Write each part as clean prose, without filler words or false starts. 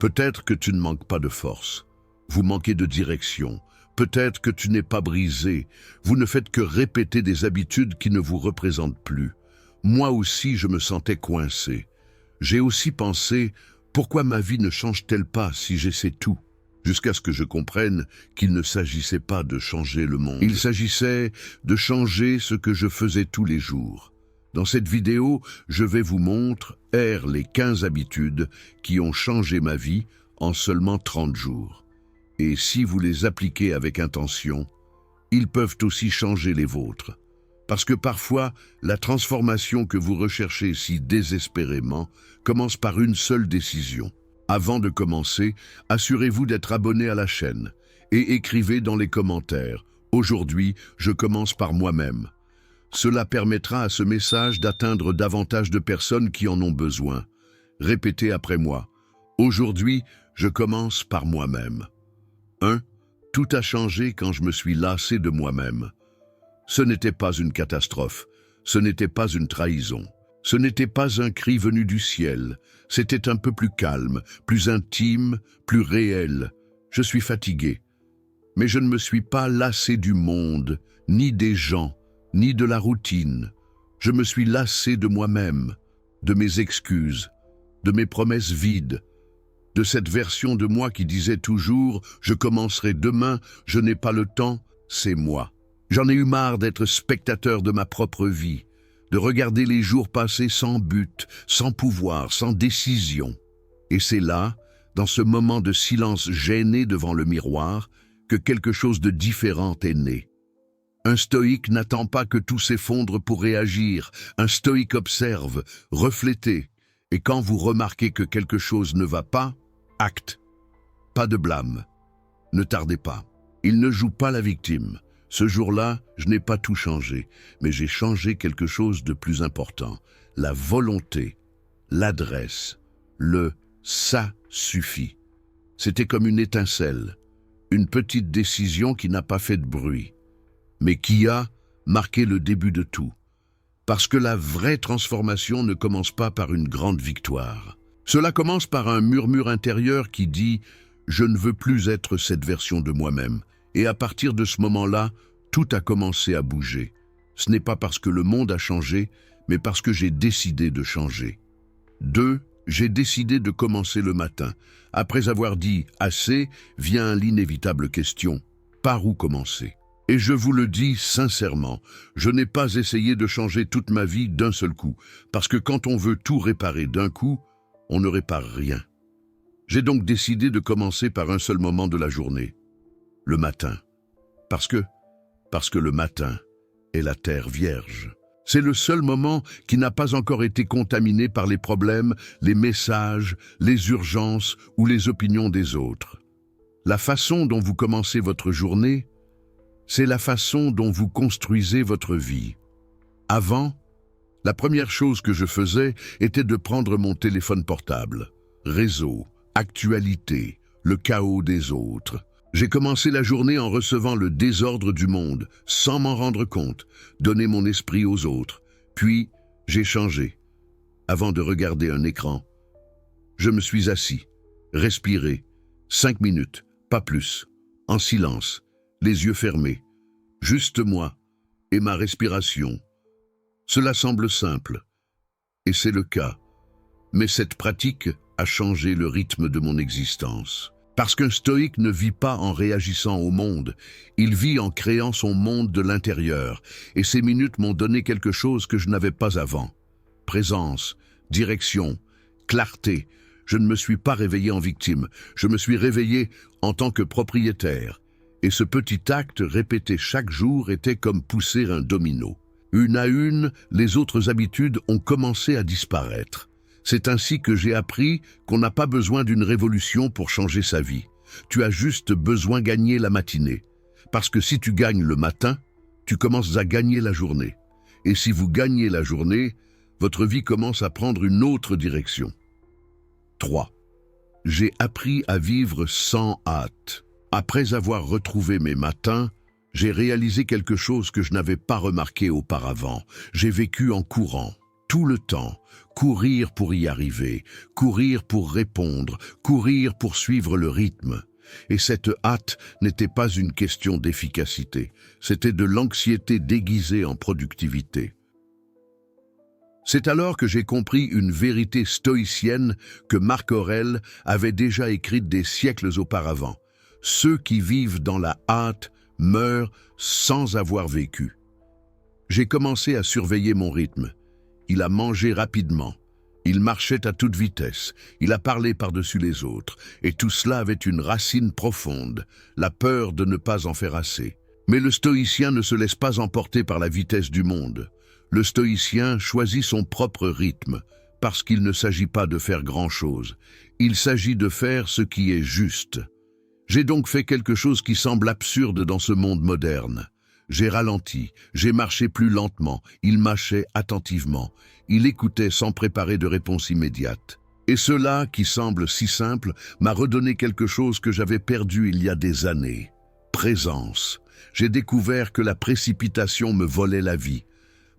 Peut-être que tu ne manques pas de force. Vous manquez de direction. Peut-être que tu n'es pas brisé. Vous ne faites que répéter des habitudes qui ne vous représentent plus. Moi aussi, je me sentais coincé. J'ai aussi pensé, pourquoi ma vie ne change-t-elle pas si j'essaie tout? Jusqu'à ce que je comprenne qu'il ne s'agissait pas de changer le monde. Il s'agissait de changer ce que je faisais tous les jours. Dans cette vidéo, je vais vous montrer les 15 habitudes qui ont changé ma vie en seulement 30 jours. Et si vous les appliquez avec intention, ils peuvent aussi changer les vôtres. Parce que parfois, la transformation que vous recherchez si désespérément commence par une seule décision. Avant de commencer, assurez-vous d'être abonné à la chaîne et écrivez dans les commentaires « Aujourd'hui, je commence par moi-même ». Cela permettra à ce message d'atteindre davantage de personnes qui en ont besoin. Répétez après moi. Aujourd'hui, je commence par moi-même. 1. Tout a changé quand je me suis lassé de moi-même. Ce n'était pas une catastrophe. Ce n'était pas une trahison. Ce n'était pas un cri venu du ciel. C'était un peu plus calme, plus intime, plus réel. Je suis fatigué. Mais je ne me suis pas lassé du monde, ni des gens, ni de la routine. Je me suis lassé de moi-même, de mes excuses, de mes promesses vides, de cette version de moi qui disait toujours « je commencerai demain, je n'ai pas le temps, c'est moi ». J'en ai eu marre d'être spectateur de ma propre vie, de regarder les jours passer sans but, sans pouvoir, sans décision. Et c'est là, dans ce moment de silence gêné devant le miroir, que quelque chose de différent est né. Un stoïque n'attend pas que tout s'effondre pour réagir. Un stoïque observe, reflétez. Et quand vous remarquez que quelque chose ne va pas, acte. Pas de blâme. Ne tardez pas. Il ne joue pas la victime. Ce jour-là, je n'ai pas tout changé, mais j'ai changé quelque chose de plus important. La volonté, l'adresse, le « ça suffit ». C'était comme une étincelle, une petite décision qui n'a pas fait de bruit, mais qui a marqué le début de tout. Parce que la vraie transformation ne commence pas par une grande victoire. Cela commence par un murmure intérieur qui dit « je ne veux plus être cette version de moi-même ». Et à partir de ce moment-là, tout a commencé à bouger. Ce n'est pas parce que le monde a changé, mais parce que j'ai décidé de changer. 2. J'ai décidé de commencer le matin. Après avoir dit « assez », vient l'inévitable question « par où commencer ?» Et je vous le dis sincèrement, je n'ai pas essayé de changer toute ma vie d'un seul coup, parce que quand on veut tout réparer d'un coup, on ne répare rien. J'ai donc décidé de commencer par un seul moment de la journée. Le matin. Parce que le matin est la terre vierge. C'est le seul moment qui n'a pas encore été contaminé par les problèmes, les messages, les urgences ou les opinions des autres. La façon dont vous commencez votre journée, c'est la façon dont vous construisez votre vie. Avant, la première chose que je faisais était de prendre mon téléphone portable. Réseau, actualité, le chaos des autres. J'ai commencé la journée en recevant le désordre du monde, sans m'en rendre compte, donner mon esprit aux autres. Puis, j'ai changé. Avant de regarder un écran, je me suis assis, respiré, 5 minutes, pas plus, en silence, les yeux fermés, juste moi et ma respiration. Cela semble simple, et c'est le cas, mais cette pratique a changé le rythme de mon existence. Parce qu'un stoïque ne vit pas en réagissant au monde, il vit en créant son monde de l'intérieur, et ces minutes m'ont donné quelque chose que je n'avais pas avant. Présence, direction, clarté. Je ne me suis pas réveillé en victime, je me suis réveillé en tant que propriétaire. Et ce petit acte répété chaque jour était comme pousser un domino. Une à une, les autres habitudes ont commencé à disparaître. C'est ainsi que j'ai appris qu'on n'a pas besoin d'une révolution pour changer sa vie. Tu as juste besoin de gagner la matinée. Parce que si tu gagnes le matin, tu commences à gagner la journée. Et si vous gagnez la journée, votre vie commence à prendre une autre direction. 3. J'ai appris à vivre sans hâte. Après avoir retrouvé mes matins, j'ai réalisé quelque chose que je n'avais pas remarqué auparavant. J'ai vécu en courant. tout le temps, courir pour y arriver, courir pour répondre, courir pour suivre le rythme. Et cette hâte n'était pas une question d'efficacité, c'était de l'anxiété déguisée en productivité. C'est alors que j'ai compris une vérité stoïcienne que Marc Aurèle avait déjà écrite des siècles auparavant. Ceux qui vivent dans la hâte meurent sans avoir vécu. J'ai commencé à surveiller mon rythme. Il a mangé rapidement. Il marchait à toute vitesse. Il a parlé par-dessus les autres. Et tout cela avait une racine profonde, la peur de ne pas en faire assez. Mais le stoïcien ne se laisse pas emporter par la vitesse du monde. Le stoïcien choisit son propre rythme, parce qu'il ne s'agit pas de faire grand-chose. Il s'agit de faire ce qui est juste. J'ai donc fait quelque chose qui semble absurde dans ce monde moderne. J'ai ralenti, j'ai marché plus lentement, il mâchait attentivement, il écoutait sans préparer de réponse immédiate. Et cela, qui semble si simple, m'a redonné quelque chose que j'avais perdu il y a des années. Présence. J'ai découvert que la précipitation me volait la vie.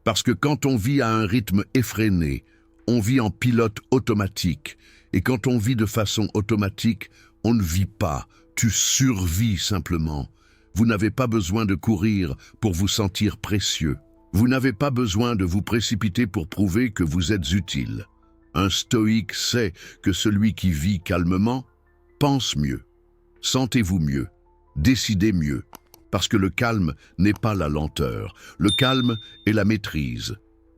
Parce que quand on vit à un rythme effréné, on vit en pilote automatique. Et quand on vit de façon automatique, on ne vit pas, tu survis simplement. Vous n'avez pas besoin de courir pour vous sentir précieux. Vous n'avez pas besoin de vous précipiter pour prouver que vous êtes utile. Un stoïque sait que celui qui vit calmement pense mieux. Sentez-vous mieux. Décidez mieux. Parce que le calme n'est pas la lenteur. Le calme est la maîtrise.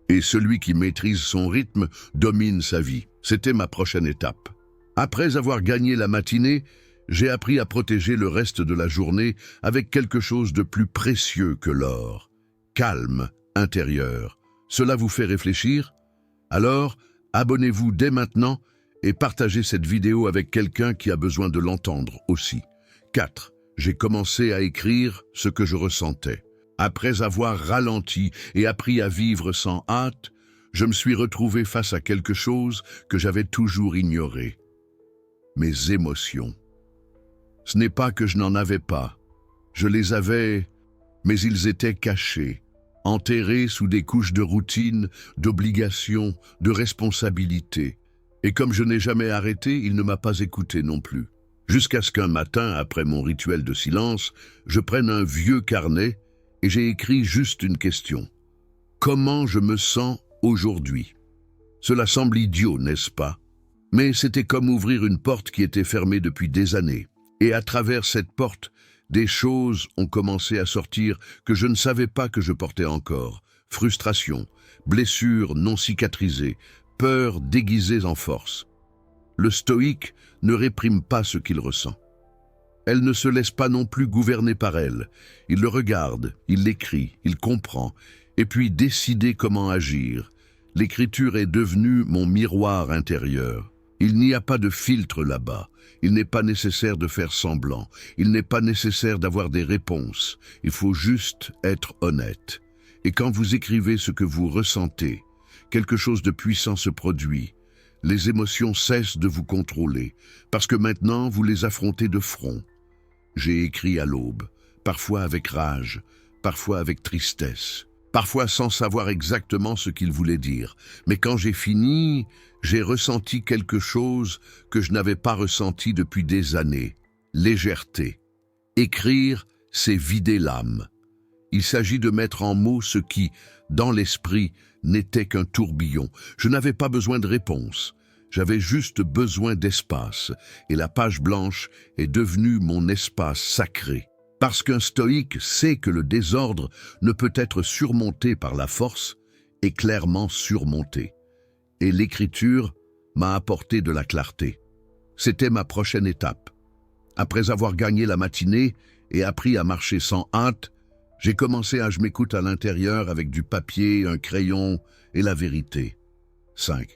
Et celui qui maîtrise son rythme domine sa vie. C'était ma prochaine étape. Après avoir gagné la matinée, j'ai appris à protéger le reste de la journée avec quelque chose de plus précieux que l'or. Calme intérieur. Cela vous fait réfléchir? Alors, abonnez-vous dès maintenant et partagez cette vidéo avec quelqu'un qui a besoin de l'entendre aussi. 4. J'ai commencé à écrire ce que je ressentais. Après avoir ralenti et appris à vivre sans hâte, je me suis retrouvé face à quelque chose que j'avais toujours ignoré. Mes émotions. Ce n'est pas que je n'en avais pas. Je les avais, mais ils étaient cachés, enterrés sous des couches de routine, d'obligation, de responsabilité. Et comme je n'ai jamais arrêté, il ne m'a pas écouté non plus. Jusqu'à ce qu'un matin, après mon rituel de silence, je prenne un vieux carnet et j'ai écrit juste une question. Comment je me sens aujourd'hui? Cela semble idiot, n'est-ce pas? Mais c'était comme ouvrir une porte qui était fermée depuis des années. Et à travers cette porte, des choses ont commencé à sortir que je ne savais pas que je portais encore. Frustration, blessures non cicatrisées, peurs déguisées en force. Le stoïque ne réprime pas ce qu'il ressent. Elle ne se laisse pas non plus gouverner par elle. Il le regarde, il l'écrit, il comprend, et puis décider comment agir. L'écriture est devenue mon miroir intérieur. Il n'y a pas de filtre là-bas. Il n'est pas nécessaire de faire semblant. Il n'est pas nécessaire d'avoir des réponses. Il faut juste être honnête. Et quand vous écrivez ce que vous ressentez, quelque chose de puissant se produit. Les émotions cessent de vous contrôler, parce que maintenant vous les affrontez de front. J'ai écrit à l'aube, parfois avec rage, parfois avec tristesse, parfois sans savoir exactement ce qu'il voulait dire. Mais quand j'ai fini, j'ai ressenti quelque chose que je n'avais pas ressenti depuis des années. Légèreté. Écrire, c'est vider l'âme. Il s'agit de mettre en mots ce qui, dans l'esprit, n'était qu'un tourbillon. Je n'avais pas besoin de réponse. J'avais juste besoin d'espace. Et la page blanche est devenue mon espace sacré. Parce qu'un stoïque sait que le désordre ne peut être surmonté par la force, est clairement surmonté. Et l'écriture m'a apporté de la clarté. C'était ma prochaine étape. Après avoir gagné la matinée et appris à marcher sans hâte, j'ai commencé à je m'écoute à l'intérieur avec du papier, un crayon et la vérité. 5.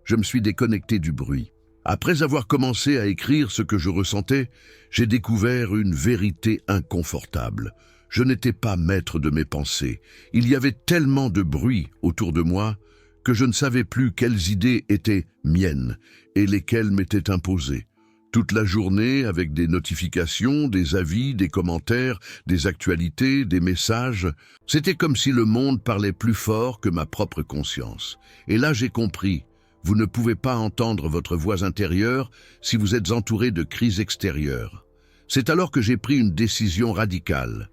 Je me suis déconnecté du bruit. Après avoir commencé à écrire ce que je ressentais, j'ai découvert une vérité inconfortable. Je n'étais pas maître de mes pensées. Il y avait tellement de bruit autour de moi que je ne savais plus quelles idées étaient miennes et lesquelles m'étaient imposées. Toute la journée avec des notifications, des avis, des commentaires, des actualités, des messages. C'était comme si le monde parlait plus fort que ma propre conscience. Et là j'ai compris, vous ne pouvez pas entendre votre voix intérieure si vous êtes entouré de cris extérieures. C'est alors que j'ai pris une décision radicale.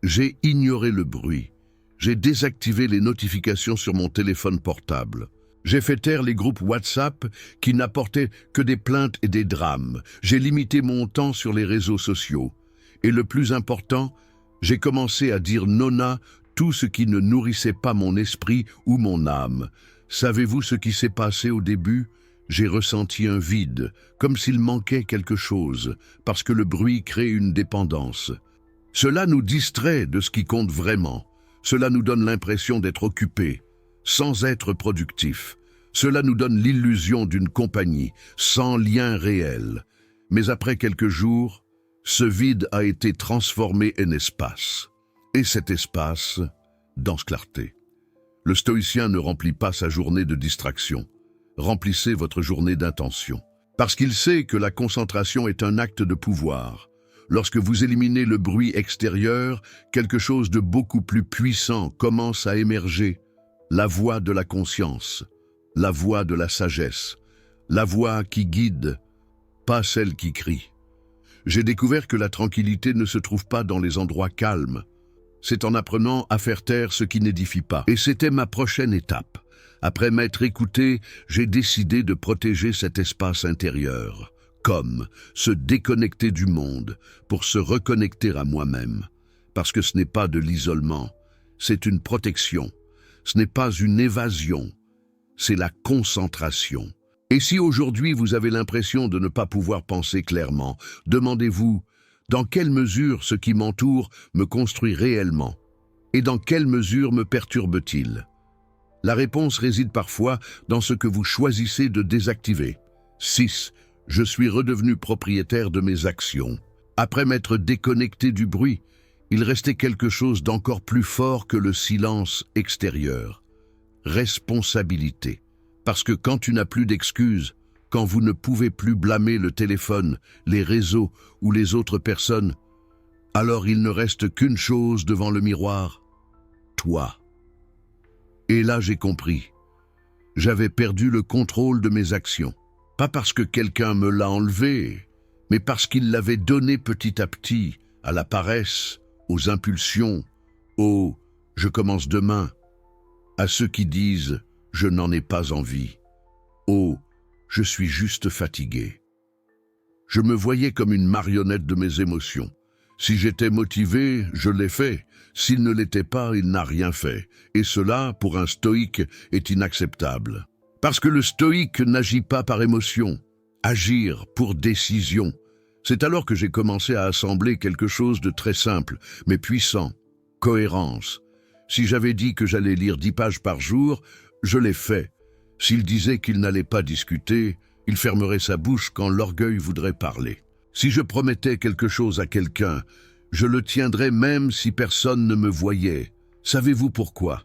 J'ai ignoré le bruit. J'ai désactivé les notifications sur mon téléphone portable. J'ai fait taire les groupes WhatsApp qui n'apportaient que des plaintes et des drames. J'ai limité mon temps sur les réseaux sociaux. Et le plus important, j'ai commencé à dire non à tout ce qui ne nourrissait pas mon esprit ou mon âme. Savez-vous ce qui s'est passé au début? J'ai ressenti un vide, comme s'il manquait quelque chose, parce que le bruit crée une dépendance. Cela nous distrait de ce qui compte vraiment. Cela nous donne l'impression d'être occupés, sans être productif. Cela nous donne l'illusion d'une compagnie, sans lien réel. Mais après quelques jours, ce vide a été transformé en espace. Et cet espace, dense clarté. Le stoïcien ne remplit pas sa journée de distraction. Remplissez votre journée d'intention. Parce qu'il sait que la concentration est un acte de pouvoir. Lorsque vous éliminez le bruit extérieur, quelque chose de beaucoup plus puissant commence à émerger. La voix de la conscience, la voix de la sagesse, la voix qui guide, pas celle qui crie. J'ai découvert que la tranquillité ne se trouve pas dans les endroits calmes. C'est en apprenant à faire taire ce qui n'édifie pas. Et c'était ma prochaine étape. Après m'être écouté, j'ai décidé de protéger cet espace intérieur, comme se déconnecter du monde pour se reconnecter à moi-même. Parce que ce n'est pas de l'isolement, c'est une protection. Ce n'est pas une évasion, c'est la concentration. Et si aujourd'hui vous avez l'impression de ne pas pouvoir penser clairement, demandez-vous, dans quelle mesure ce qui m'entoure me construit réellement? Et dans quelle mesure me perturbe-t-il? La réponse réside parfois dans ce que vous choisissez de désactiver. 6. Je suis redevenu propriétaire de mes actions. Après m'être déconnecté du bruit, il restait quelque chose d'encore plus fort que le silence extérieur. Responsabilité. Parce que quand tu n'as plus d'excuses, quand vous ne pouvez plus blâmer le téléphone, les réseaux ou les autres personnes, alors il ne reste qu'une chose devant le miroir, toi. Et là j'ai compris. J'avais perdu le contrôle de mes actions. Pas parce que quelqu'un me l'a enlevé, mais parce qu'il l'avait donné petit à petit à la paresse, aux impulsions, au « je commence demain », à ceux qui disent « je n'en ai pas envie », au « je suis juste fatigué ». Je me voyais comme une marionnette de mes émotions. Si j'étais motivé, je l'ai fait. S'il ne l'était pas, il n'a rien fait. Et cela, pour un stoïque, est inacceptable. Parce que le stoïque n'agit pas par émotion, agir pour décision. C'est alors que j'ai commencé à assembler quelque chose de très simple, mais puissant. Cohérence. Si j'avais dit que j'allais lire 10 pages par jour, je l'ai fait. S'il disait qu'il n'allait pas discuter, il fermerait sa bouche quand l'orgueil voudrait parler. Si je promettais quelque chose à quelqu'un, je le tiendrais même si personne ne me voyait. Savez-vous pourquoi?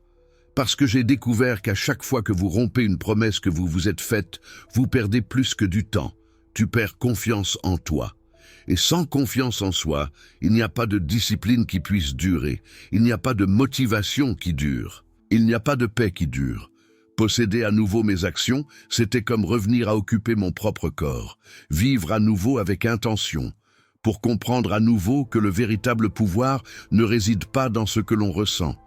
Parce que j'ai découvert qu'à chaque fois que vous rompez une promesse que vous vous êtes faite, vous perdez plus que du temps. Tu perds confiance en toi. Et sans confiance en soi, il n'y a pas de discipline qui puisse durer. Il n'y a pas de motivation qui dure. Il n'y a pas de paix qui dure. Posséder à nouveau mes actions, c'était comme revenir à occuper mon propre corps, vivre à nouveau avec intention, pour comprendre à nouveau que le véritable pouvoir ne réside pas dans ce que l'on ressent.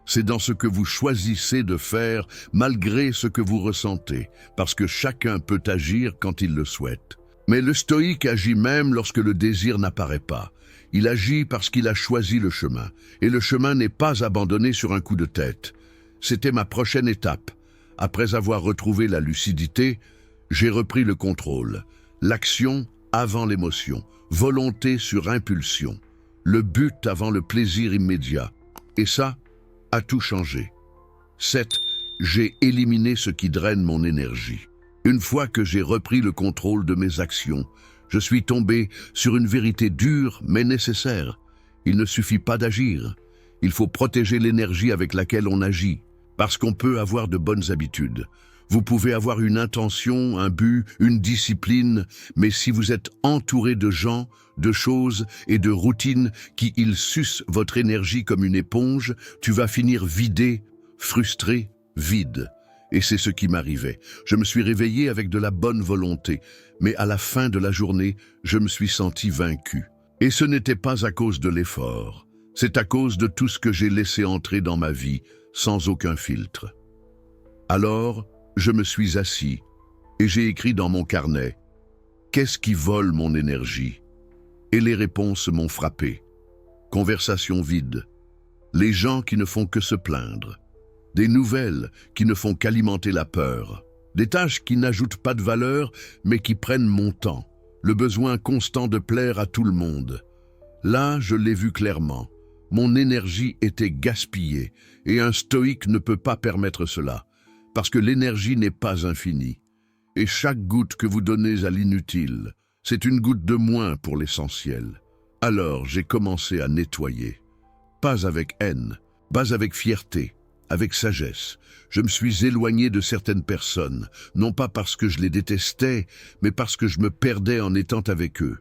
C'est dans ce que vous choisissez de faire malgré ce que vous ressentez, parce que chacun peut agir quand il le souhaite. Mais le stoïque agit même lorsque le désir n'apparaît pas. Il agit parce qu'il a choisi le chemin, et le chemin n'est pas abandonné sur un coup de tête. C'était ma prochaine étape. Après avoir retrouvé la lucidité, j'ai repris le contrôle. L'action avant l'émotion, volonté sur impulsion, le but avant le plaisir immédiat. Et ça a tout changé. 7. J'ai éliminé ce qui draine mon énergie. Une fois que j'ai repris le contrôle de mes actions, je suis tombé sur une vérité dure mais nécessaire. Il ne suffit pas d'agir. Il faut protéger l'énergie avec laquelle on agit. Parce qu'on peut avoir de bonnes habitudes, Vous pouvez avoir une intention, un but, une discipline, mais si vous êtes entouré de gens, de choses et de routines qui ils sucent votre énergie comme une éponge, tu vas finir vidé, frustré, vide. Et c'est ce qui m'arrivait. Je me suis réveillé avec de la bonne volonté, mais à la fin de la journée, je me suis senti vaincu. Et ce n'était pas à cause de l'effort. C'est à cause de tout ce que j'ai laissé entrer dans ma vie, sans aucun filtre. Alors, je me suis assis et j'ai écrit dans mon carnet « Qu'est-ce qui vole mon énergie ?» Et les réponses m'ont frappé. Conversations vides, les gens qui ne font que se plaindre, des nouvelles qui ne font qu'alimenter la peur, des tâches qui n'ajoutent pas de valeur mais qui prennent mon temps, le besoin constant de plaire à tout le monde. Là, je l'ai vu clairement. Mon énergie était gaspillée et un stoïque ne peut pas permettre cela. Parce que l'énergie n'est pas infinie. Et chaque goutte que vous donnez à l'inutile, c'est une goutte de moins pour l'essentiel. Alors j'ai commencé à nettoyer. Pas avec haine, pas avec fierté, avec sagesse. Je me suis éloigné de certaines personnes, non pas parce que je les détestais, mais parce que je me perdais en étant avec eux.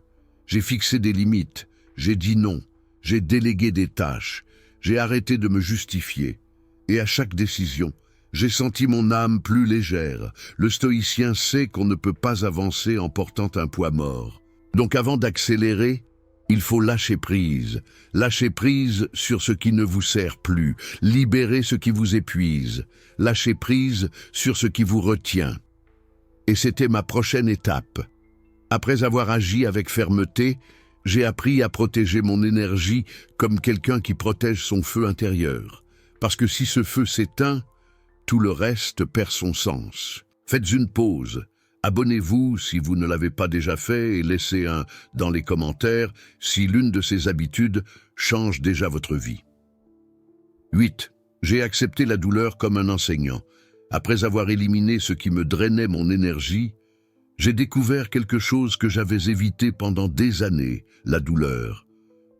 J'ai fixé des limites, j'ai dit non, j'ai délégué des tâches, j'ai arrêté de me justifier. Et à chaque décision, j'ai senti mon âme plus légère. Le stoïcien sait qu'on ne peut pas avancer en portant un poids mort. Donc avant d'accélérer, il faut lâcher prise. Lâcher prise sur ce qui ne vous sert plus. Libérer ce qui vous épuise. Lâcher prise sur ce qui vous retient. Et c'était ma prochaine étape. Après avoir agi avec fermeté, j'ai appris à protéger mon énergie comme quelqu'un qui protège son feu intérieur. Parce que si ce feu s'éteint, tout le reste perd son sens. Faites une pause. Abonnez-vous si vous ne l'avez pas déjà fait et laissez un dans les commentaires si l'une de ces habitudes change déjà votre vie. 8. J'ai accepté la douleur comme un enseignant. Après avoir éliminé ce qui me drainait mon énergie, j'ai découvert quelque chose que j'avais évité pendant des années, la douleur.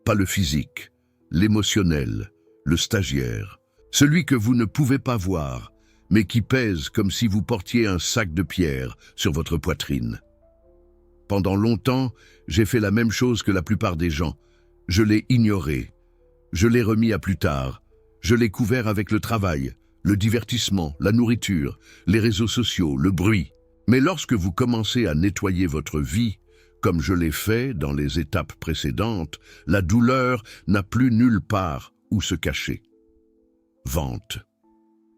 Pas le physique, l'émotionnel, le stagiaire. Celui que vous ne pouvez pas voir, mais qui pèse comme si vous portiez un sac de pierre sur votre poitrine. Pendant longtemps, j'ai fait la même chose que la plupart des gens. Je l'ai ignoré. Je l'ai remis à plus tard. Je l'ai couvert avec le travail, le divertissement, la nourriture, les réseaux sociaux, le bruit. Mais lorsque vous commencez à nettoyer votre vie, comme je l'ai fait dans les étapes précédentes, la douleur n'a plus nulle part où se cacher. Vente.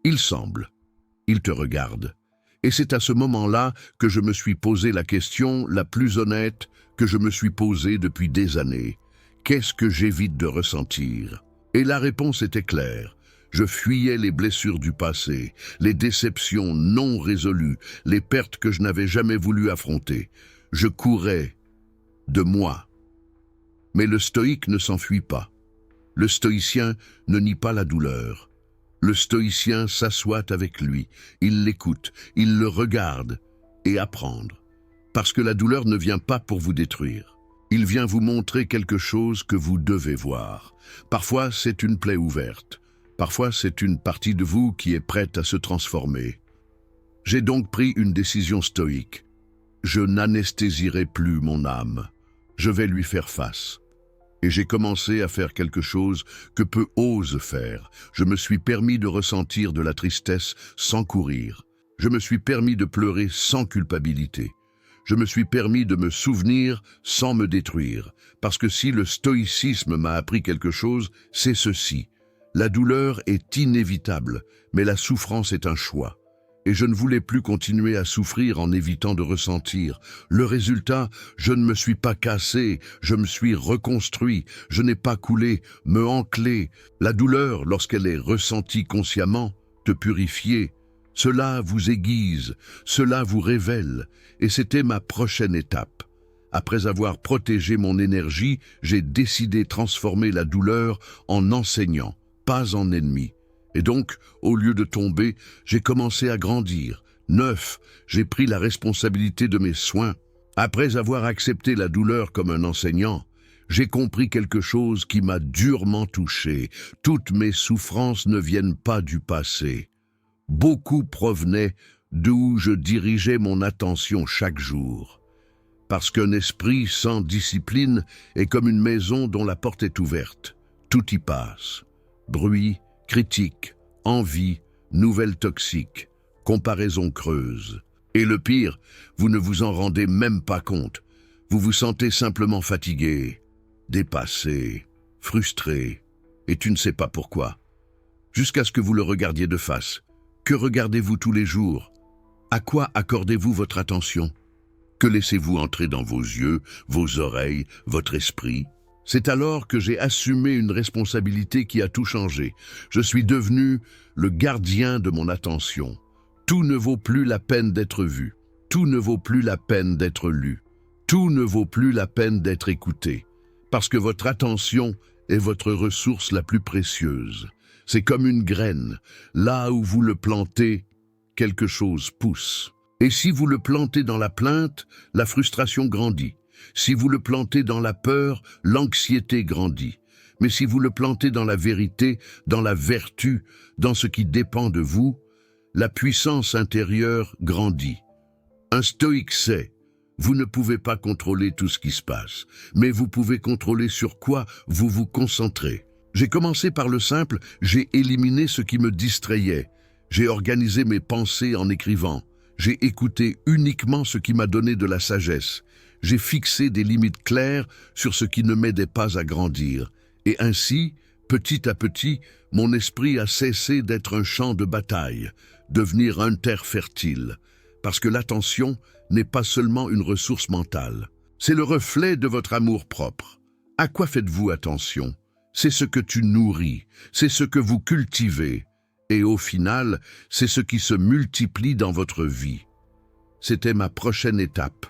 Il semble. Il te regarde. Et c'est à ce moment-là que je me suis posé la question la plus honnête que je me suis posée depuis des années. Qu'est-ce que j'évite de ressentir? Et la réponse était claire. Je fuyais les blessures du passé, les déceptions non résolues, les pertes que je n'avais jamais voulu affronter. Je courais de moi. Mais le stoïque ne s'enfuit pas. Le stoïcien ne nie pas la douleur. Le stoïcien s'assoit avec lui, il l'écoute, il le regarde et apprend. Parce que la douleur ne vient pas pour vous détruire. Il vient vous montrer quelque chose que vous devez voir. Parfois, c'est une plaie ouverte. Parfois, c'est une partie de vous qui est prête à se transformer. J'ai donc pris une décision stoïque. Je n'anesthésierai plus mon âme. Je vais lui faire face. Et j'ai commencé à faire quelque chose que peu osent faire. Je me suis permis de ressentir de la tristesse sans courir. Je me suis permis de pleurer sans culpabilité. Je me suis permis de me souvenir sans me détruire. Parce que si le stoïcisme m'a appris quelque chose, c'est ceci. La douleur est inévitable, mais la souffrance est un choix. Et je ne voulais plus continuer à souffrir en évitant de ressentir. Le résultat, je ne me suis pas cassé, je me suis reconstruit, je n'ai pas coulé, me enclé. La douleur, lorsqu'elle est ressentie consciemment, te purifier. Cela vous aiguise, cela vous révèle, et c'était ma prochaine étape. Après avoir protégé mon énergie, j'ai décidé de transformer la douleur en enseignant, pas en ennemi. Et donc, au lieu de tomber, j'ai commencé à grandir. 9. J'ai pris la responsabilité de mes soins. Après avoir accepté la douleur comme un enseignant, j'ai compris quelque chose qui m'a durement touché. Toutes mes souffrances ne viennent pas du passé. Beaucoup provenaient d'où je dirigeais mon attention chaque jour. Parce qu'un esprit sans discipline est comme une maison dont la porte est ouverte. Tout y passe. Bruit, critique, envie, nouvelles toxiques, comparaisons creuses. Et le pire, vous ne vous en rendez même pas compte. Vous vous sentez simplement fatigué, dépassé, frustré, et tu ne sais pas pourquoi. Jusqu'à ce que vous le regardiez de face. Que regardez-vous tous les jours? À quoi accordez-vous votre attention? Que laissez-vous entrer dans vos yeux, vos oreilles, votre esprit? C'est alors que j'ai assumé une responsabilité qui a tout changé. Je suis devenu le gardien de mon attention. Tout ne vaut plus la peine d'être vu. Tout ne vaut plus la peine d'être lu. Tout ne vaut plus la peine d'être écouté. Parce que votre attention est votre ressource la plus précieuse. C'est comme une graine. Là où vous le plantez, quelque chose pousse. Et si vous le plantez dans la plainte, la frustration grandit. Si vous le plantez dans la peur, l'anxiété grandit. Mais si vous le plantez dans la vérité, dans la vertu, dans ce qui dépend de vous, la puissance intérieure grandit. Un stoïque sait, vous ne pouvez pas contrôler tout ce qui se passe, mais vous pouvez contrôler sur quoi vous vous concentrez. J'ai commencé par le simple, j'ai éliminé ce qui me distrayait. J'ai organisé mes pensées en écrivant. J'ai écouté uniquement ce qui m'a donné de la sagesse. J'ai fixé des limites claires sur ce qui ne m'aidait pas à grandir. Et ainsi, petit à petit, mon esprit a cessé d'être un champ de bataille, devenir un terre fertile. Parce que l'attention n'est pas seulement une ressource mentale. C'est le reflet de votre amour-propre. À quoi faites-vous attention? C'est ce que tu nourris, c'est ce que vous cultivez. Et au final, c'est ce qui se multiplie dans votre vie. C'était ma prochaine étape.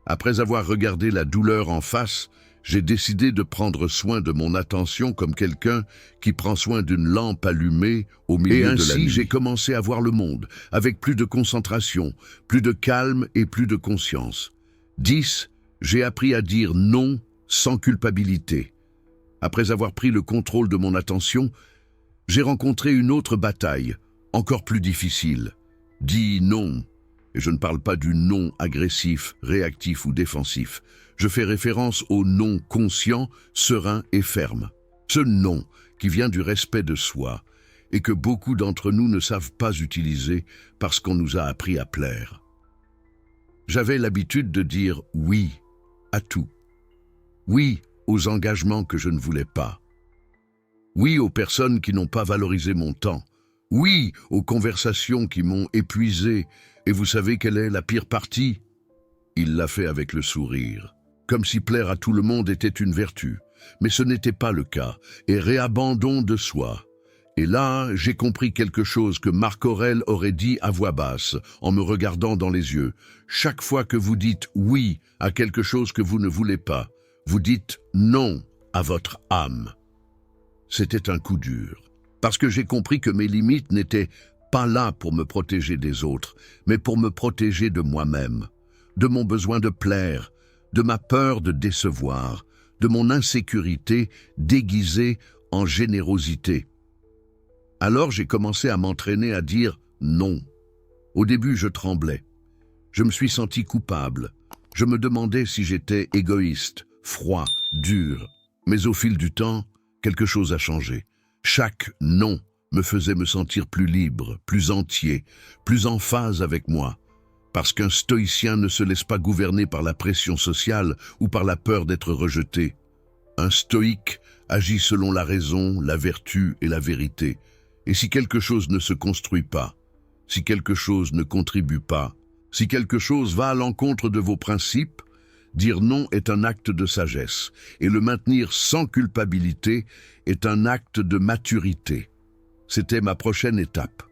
Après avoir regardé la douleur en face, j'ai décidé de prendre soin de mon attention comme quelqu'un qui prend soin d'une lampe allumée au milieu de la nuit. Et ainsi, j'ai commencé à voir le monde, avec plus de concentration, plus de calme et plus de conscience. 10. J'ai appris à dire non sans culpabilité. Après avoir pris le contrôle de mon attention, j'ai rencontré une autre bataille, encore plus difficile. Dis non. Et je ne parle pas du non agressif, réactif ou défensif. Je fais référence au non conscient, serein et ferme. Ce non qui vient du respect de soi et que beaucoup d'entre nous ne savent pas utiliser parce qu'on nous a appris à plaire. J'avais l'habitude de dire oui à tout. Oui aux engagements que je ne voulais pas. Oui aux personnes qui n'ont pas valorisé mon temps. Oui aux conversations qui m'ont épuisé. Et vous savez quelle est la pire partie? Il l'a fait avec le sourire. Comme si plaire à tout le monde était une vertu. Mais ce n'était pas le cas. Et réabandon de soi. Et là, j'ai compris quelque chose que Marc Aurèle aurait dit à voix basse, en me regardant dans les yeux. Chaque fois que vous dites oui à quelque chose que vous ne voulez pas, vous dites non à votre âme. C'était un coup dur. Parce que j'ai compris que mes limites n'étaient pas là pour me protéger des autres, mais pour me protéger de moi-même, de mon besoin de plaire, de ma peur de décevoir, de mon insécurité déguisée en générosité. Alors j'ai commencé à m'entraîner à dire non. Au début, je tremblais. Je me suis senti coupable. Je me demandais si j'étais égoïste, froid, dur. Mais au fil du temps, quelque chose a changé. Chaque non me faisait me sentir plus libre, plus entier, plus en phase avec moi. Parce qu'un stoïcien ne se laisse pas gouverner par la pression sociale ou par la peur d'être rejeté. Un stoïque agit selon la raison, la vertu et la vérité. Et si quelque chose ne se construit pas, si quelque chose ne contribue pas, si quelque chose va à l'encontre de vos principes, dire non est un acte de sagesse, et le maintenir sans culpabilité est un acte de maturité. C'était ma prochaine étape.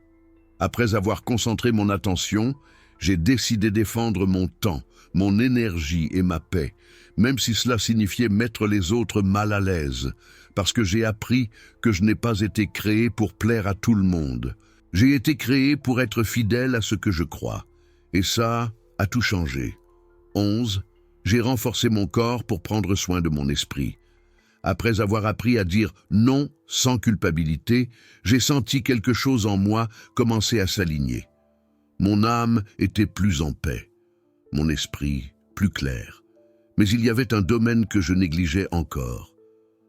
Après avoir concentré mon attention, j'ai décidé de défendre mon temps, mon énergie et ma paix, même si cela signifiait mettre les autres mal à l'aise, parce que j'ai appris que je n'ai pas été créé pour plaire à tout le monde. J'ai été créé pour être fidèle à ce que je crois. Et ça a tout changé. 11. J'ai renforcé mon corps pour prendre soin de mon esprit. Après avoir appris à dire non sans culpabilité, j'ai senti quelque chose en moi commencer à s'aligner. Mon âme était plus en paix, mon esprit plus clair. Mais il y avait un domaine que je négligeais encore,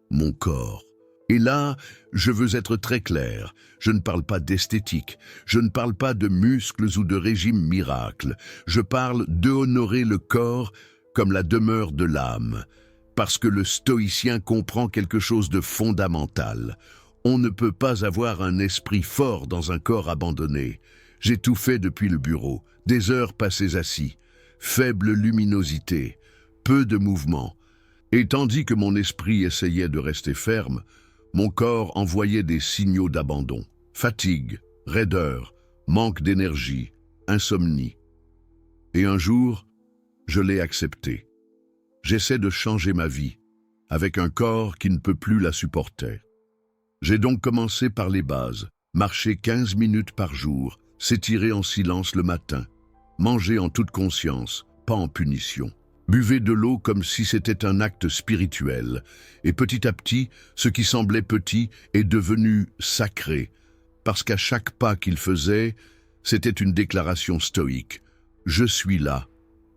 mon corps. Et là, je veux être très clair, je ne parle pas d'esthétique, je ne parle pas de muscles ou de régime miracle, je parle d'honorer le corps comme la demeure de l'âme, parce que le stoïcien comprend quelque chose de fondamental. On ne peut pas avoir un esprit fort dans un corps abandonné. J'ai tout fait depuis le bureau, des heures passées assis, faible luminosité, peu de mouvement. Et tandis que mon esprit essayait de rester ferme, mon corps envoyait des signaux d'abandon. Fatigue, raideur, manque d'énergie, insomnie. Et un jour, je l'ai accepté. J'essaie de changer ma vie, avec un corps qui ne peut plus la supporter. J'ai donc commencé par les bases, marcher 15 minutes par jour, s'étirer en silence le matin, manger en toute conscience, pas en punition. Buvez de l'eau comme si c'était un acte spirituel, et petit à petit, ce qui semblait petit est devenu sacré, parce qu'à chaque pas qu'il faisait, c'était une déclaration stoïque. Je suis là,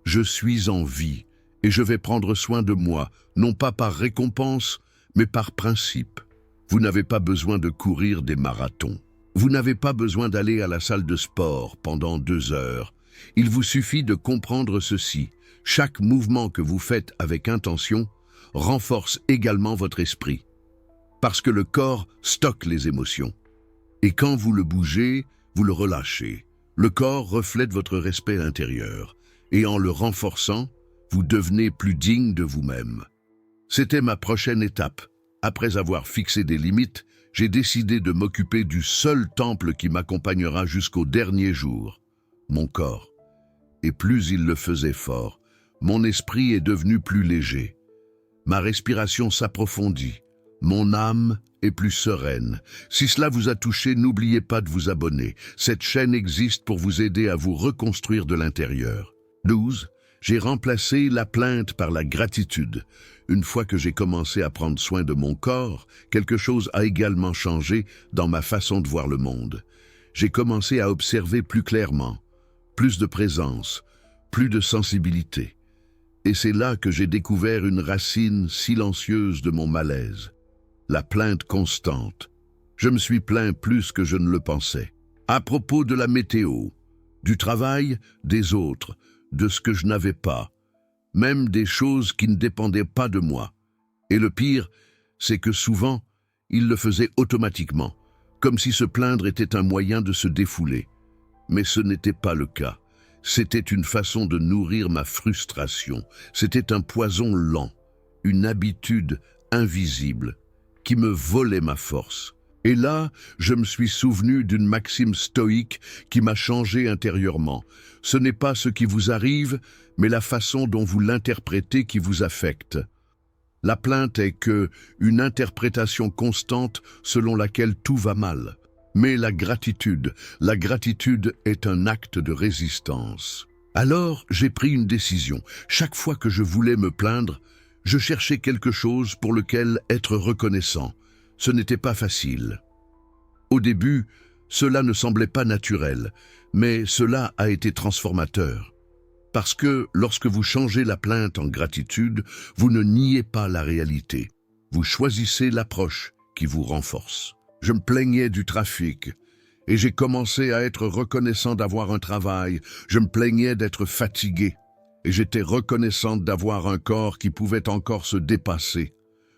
je suis en vie, et je vais prendre soin de moi, non pas par récompense, mais par principe. Vous n'avez pas besoin de courir des marathons. Vous n'avez pas besoin d'aller à la salle de sport pendant 2 heures. Il vous suffit de comprendre ceci. Chaque mouvement que vous faites avec intention renforce également votre esprit, parce que le corps stocke les émotions. Et quand vous le bougez, vous le relâchez. Le corps reflète votre respect intérieur, et en le renforçant, vous devenez plus digne de vous-même. C'était ma prochaine étape. Après avoir fixé des limites, j'ai décidé de m'occuper du seul temple qui m'accompagnera jusqu'au dernier jour, mon corps. Et plus il le faisait fort, mon esprit est devenu plus léger. Ma respiration s'approfondit. Mon âme est plus sereine. Si cela vous a touché, n'oubliez pas de vous abonner. Cette chaîne existe pour vous aider à vous reconstruire de l'intérieur. 12. J'ai remplacé la plainte par la gratitude. Une fois que j'ai commencé à prendre soin de mon corps, quelque chose a également changé dans ma façon de voir le monde. J'ai commencé à observer plus clairement, plus de présence, plus de sensibilité. Et c'est là que j'ai découvert une racine silencieuse de mon malaise. La plainte constante. Je me suis plaint plus que je ne le pensais. À propos de la météo, du travail, des autres, de ce que je n'avais pas, même des choses qui ne dépendaient pas de moi. Et le pire, c'est que souvent, il le faisait automatiquement, comme si se plaindre était un moyen de se défouler. Mais ce n'était pas le cas. C'était une façon de nourrir ma frustration. C'était un poison lent, une habitude invisible qui me volait ma force. Et là, je me suis souvenu d'une maxime stoïque qui m'a changé intérieurement. Ce n'est pas ce qui vous arrive, mais la façon dont vous l'interprétez qui vous affecte. La plainte est une interprétation constante selon laquelle tout va mal. Mais la gratitude est un acte de résistance. Alors, j'ai pris une décision. Chaque fois que je voulais me plaindre, je cherchais quelque chose pour lequel être reconnaissant. Ce n'était pas facile. Au début, cela ne semblait pas naturel, mais cela a été transformateur. Parce que lorsque vous changez la plainte en gratitude, vous ne niez pas la réalité. Vous choisissez l'approche qui vous renforce. Je me plaignais du trafic et j'ai commencé à être reconnaissant d'avoir un travail. Je me plaignais d'être fatigué et j'étais reconnaissante d'avoir un corps qui pouvait encore se dépasser.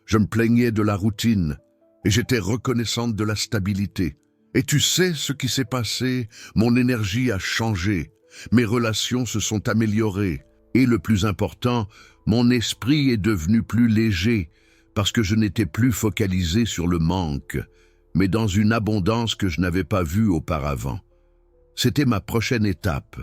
Je me plaignais de la routine et j'étais reconnaissante de la stabilité. Et tu sais ce qui s'est passé? Mon énergie a changé, mes relations se sont améliorées et le plus important, mon esprit est devenu plus léger parce que je n'étais plus focalisé sur le manque, mais dans une abondance que je n'avais pas vue auparavant. C'était ma prochaine étape.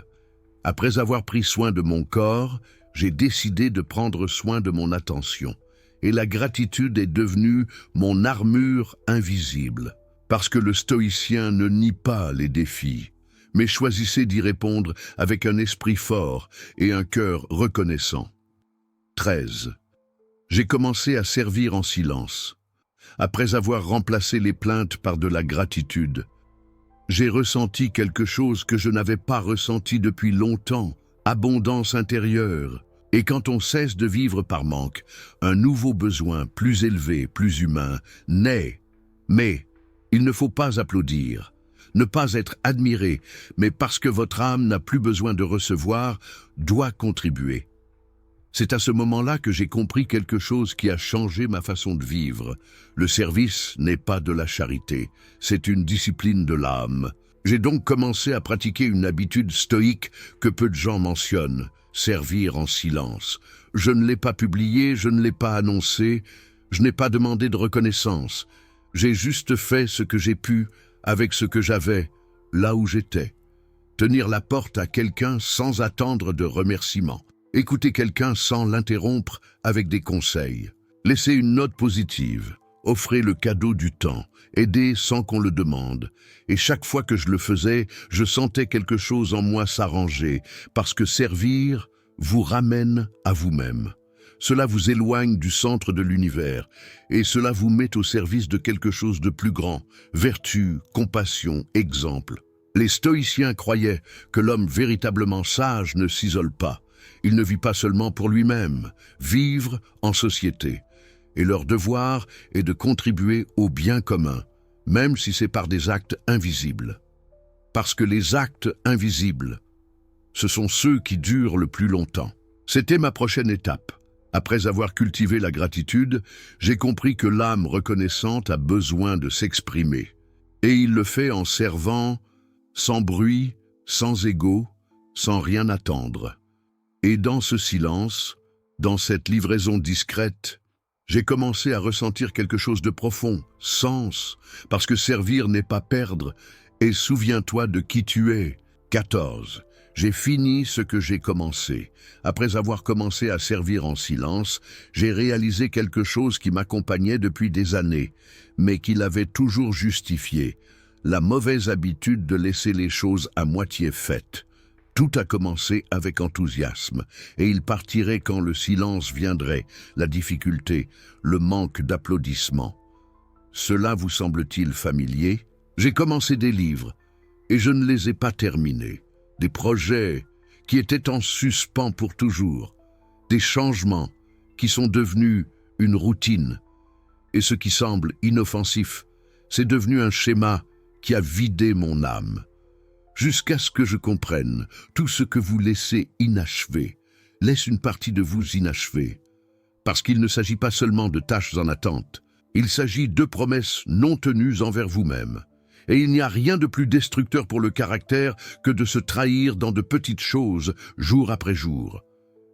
Après avoir pris soin de mon corps, j'ai décidé de prendre soin de mon attention. Et la gratitude est devenue mon armure invisible. Parce que le stoïcien ne nie pas les défis, mais choisissait d'y répondre avec un esprit fort et un cœur reconnaissant. 13. J'ai commencé à servir en silence. Après avoir remplacé les plaintes par de la gratitude, J'ai ressenti quelque chose que je n'avais pas ressenti depuis longtemps, abondance intérieure. Et quand on cesse de vivre par manque, un nouveau besoin plus élevé, plus humain, naît. Mais il ne faut pas applaudir, ne pas être admiré, mais parce que votre âme n'a plus besoin de recevoir, doit contribuer. C'est à ce moment-là que j'ai compris quelque chose qui a changé ma façon de vivre. Le service n'est pas de la charité, c'est une discipline de l'âme. J'ai donc commencé à pratiquer une habitude stoïque que peu de gens mentionnent, servir en silence. Je ne l'ai pas publié, je ne l'ai pas annoncé, je n'ai pas demandé de reconnaissance. J'ai juste fait ce que j'ai pu avec ce que j'avais, là où j'étais. Tenir la porte à quelqu'un sans attendre de remerciements. Écouter quelqu'un sans l'interrompre avec des conseils. Laisser une note positive. Offrir le cadeau du temps. Aider sans qu'on le demande. Et chaque fois que je le faisais, je sentais quelque chose en moi s'arranger, parce que servir vous ramène à vous-même. Cela vous éloigne du centre de l'univers, et cela vous met au service de quelque chose de plus grand. Vertu, compassion, exemple. Les stoïciens croyaient que l'homme véritablement sage ne s'isole pas. Il ne vit pas seulement pour lui-même, vivre en société. Et leur devoir est de contribuer au bien commun, même si c'est par des actes invisibles. Parce que les actes invisibles, ce sont ceux qui durent le plus longtemps. C'était ma prochaine étape. Après avoir cultivé la gratitude, j'ai compris que l'âme reconnaissante a besoin de s'exprimer. Et il le fait en servant, sans bruit, sans égo, sans rien attendre. Et dans ce silence, dans cette livraison discrète, j'ai commencé à ressentir quelque chose de profond, sens, parce que servir n'est pas perdre, et souviens-toi de qui tu es. 14. J'ai fini ce que j'ai commencé. Après avoir commencé à servir en silence, j'ai réalisé quelque chose qui m'accompagnait depuis des années, mais qui l'avait toujours justifié, la mauvaise habitude de laisser les choses à moitié faites. Tout a commencé avec enthousiasme, et il partirait quand le silence viendrait, la difficulté, le manque d'applaudissements. Cela vous semble-t-il familier? J'ai commencé des livres, et je ne les ai pas terminés. Des projets qui étaient en suspens pour toujours. Des changements qui sont devenus une routine. Et ce qui semble inoffensif, c'est devenu un schéma qui a vidé mon âme. Jusqu'à ce que je comprenne, tout ce que vous laissez inachevé laisse une partie de vous inachevée. Parce qu'il ne s'agit pas seulement de tâches en attente, il s'agit de promesses non tenues envers vous-même. Et il n'y a rien de plus destructeur pour le caractère que de se trahir dans de petites choses, jour après jour.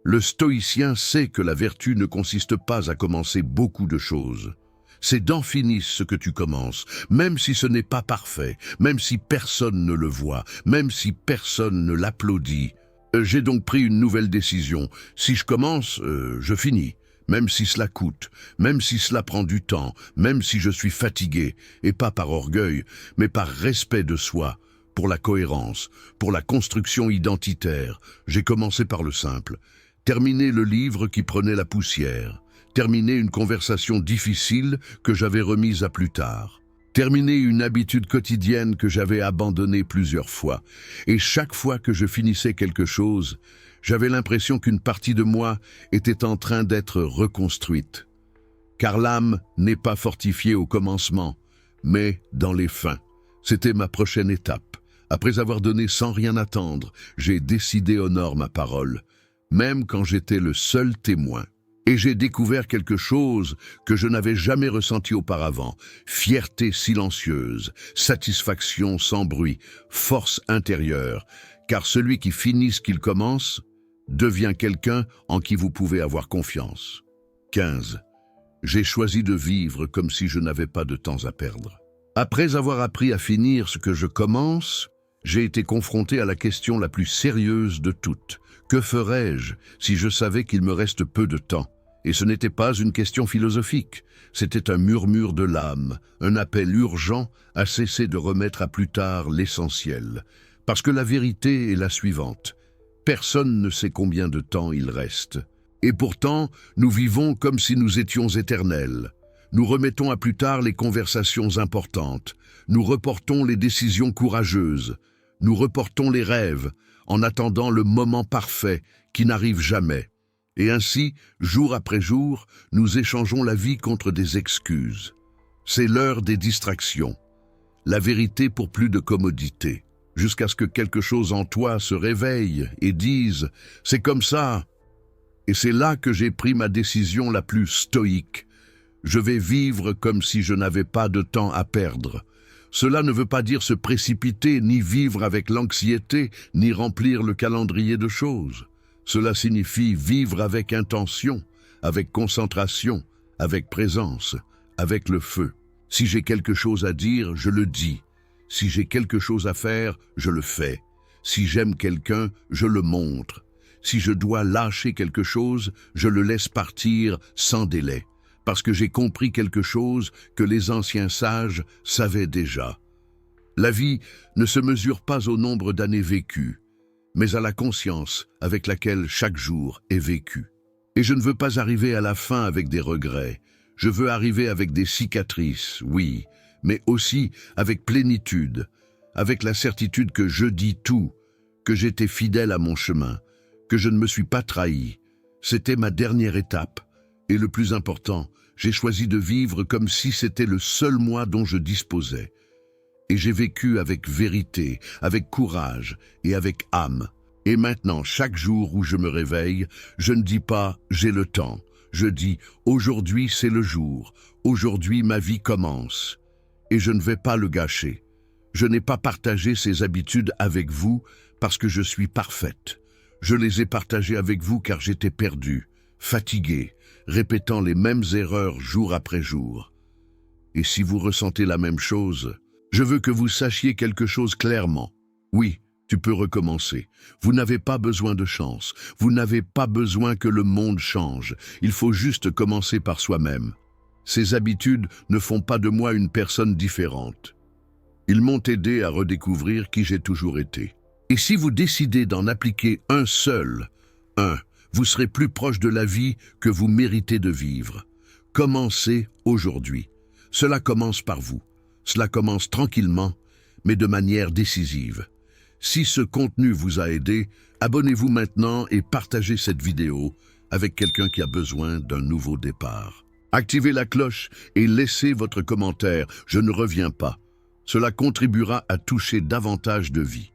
Le stoïcien sait que la vertu ne consiste pas à commencer beaucoup de choses. C'est d'en finir ce que tu commences, même si ce n'est pas parfait, même si personne ne le voit, même si personne ne l'applaudit. J'ai donc pris une nouvelle décision. Si je commence, je finis. Même si cela coûte, même si cela prend du temps, même si je suis fatigué, et pas par orgueil, mais par respect de soi, pour la cohérence, pour la construction identitaire, j'ai commencé par le simple. Terminer le livre qui prenait la poussière. Terminer une conversation difficile que j'avais remise à plus tard. Terminer une habitude quotidienne que j'avais abandonnée plusieurs fois. Et chaque fois que je finissais quelque chose, j'avais l'impression qu'une partie de moi était en train d'être reconstruite. Car l'âme n'est pas fortifiée au commencement, mais dans les fins. C'était ma prochaine étape. Après avoir donné sans rien attendre, j'ai décidé honore ma parole, même quand j'étais le seul témoin. Et j'ai découvert quelque chose que je n'avais jamais ressenti auparavant. Fierté silencieuse, satisfaction sans bruit, force intérieure. Car celui qui finit ce qu'il commence devient quelqu'un en qui vous pouvez avoir confiance. 15. J'ai choisi de vivre comme si je n'avais pas de temps à perdre. Après avoir appris à finir ce que je commence, j'ai été confronté à la question la plus sérieuse de toutes. Que ferais-je si je savais qu'il me reste peu de temps? Et ce n'était pas une question philosophique, c'était un murmure de l'âme, un appel urgent à cesser de remettre à plus tard l'essentiel. Parce que la vérité est la suivante. Personne ne sait combien de temps il reste. Et pourtant, nous vivons comme si nous étions éternels. Nous remettons à plus tard les conversations importantes. Nous reportons les décisions courageuses. Nous reportons les rêves, en attendant le moment parfait qui n'arrive jamais. Et ainsi, jour après jour, nous échangeons la vie contre des excuses. C'est l'heure des distractions. La vérité pour plus de commodité. Jusqu'à ce que quelque chose en toi se réveille et dise « c'est comme ça ». Et c'est là que j'ai pris ma décision la plus stoïque. Je vais vivre comme si je n'avais pas de temps à perdre. Cela ne veut pas dire se précipiter, ni vivre avec l'anxiété, ni remplir le calendrier de choses. Cela signifie vivre avec intention, avec concentration, avec présence, avec le feu. Si j'ai quelque chose à dire, je le dis. Si j'ai quelque chose à faire, je le fais. Si j'aime quelqu'un, je le montre. Si je dois lâcher quelque chose, je le laisse partir sans délai. Parce que j'ai compris quelque chose que les anciens sages savaient déjà. La vie ne se mesure pas au nombre d'années vécues, mais à la conscience avec laquelle chaque jour est vécu. Et je ne veux pas arriver à la fin avec des regrets. Je veux arriver avec des cicatrices, oui, mais aussi avec plénitude, avec la certitude que je dis tout, que j'étais fidèle à mon chemin, que je ne me suis pas trahi. C'était ma dernière étape. Et le plus important, j'ai choisi de vivre comme si c'était le seul moi dont je disposais. Et j'ai vécu avec vérité, avec courage et avec âme. Et maintenant, chaque jour où je me réveille, je ne dis pas « j'ai le temps ». Je dis « aujourd'hui c'est le jour, aujourd'hui ma vie commence ». Et je ne vais pas le gâcher. Je n'ai pas partagé ces habitudes avec vous parce que je suis parfaite. Je les ai partagées avec vous car j'étais perdue, fatiguée, répétant les mêmes erreurs jour après jour. Et si vous ressentez la même chose, je veux que vous sachiez quelque chose clairement. Oui, tu peux recommencer. Vous n'avez pas besoin de chance. Vous n'avez pas besoin que le monde change. Il faut juste commencer par soi-même. Ces habitudes ne font pas de moi une personne différente. Ils m'ont aidé à redécouvrir qui j'ai toujours été. Et si vous décidez d'en appliquer un seul, vous serez plus proche de la vie que vous méritez de vivre. Commencez aujourd'hui. Cela commence par vous. Cela commence tranquillement, mais de manière décisive. Si ce contenu vous a aidé, abonnez-vous maintenant et partagez cette vidéo avec quelqu'un qui a besoin d'un nouveau départ. Activez la cloche et laissez votre commentaire. Je ne reviens pas. Cela contribuera à toucher davantage de vies.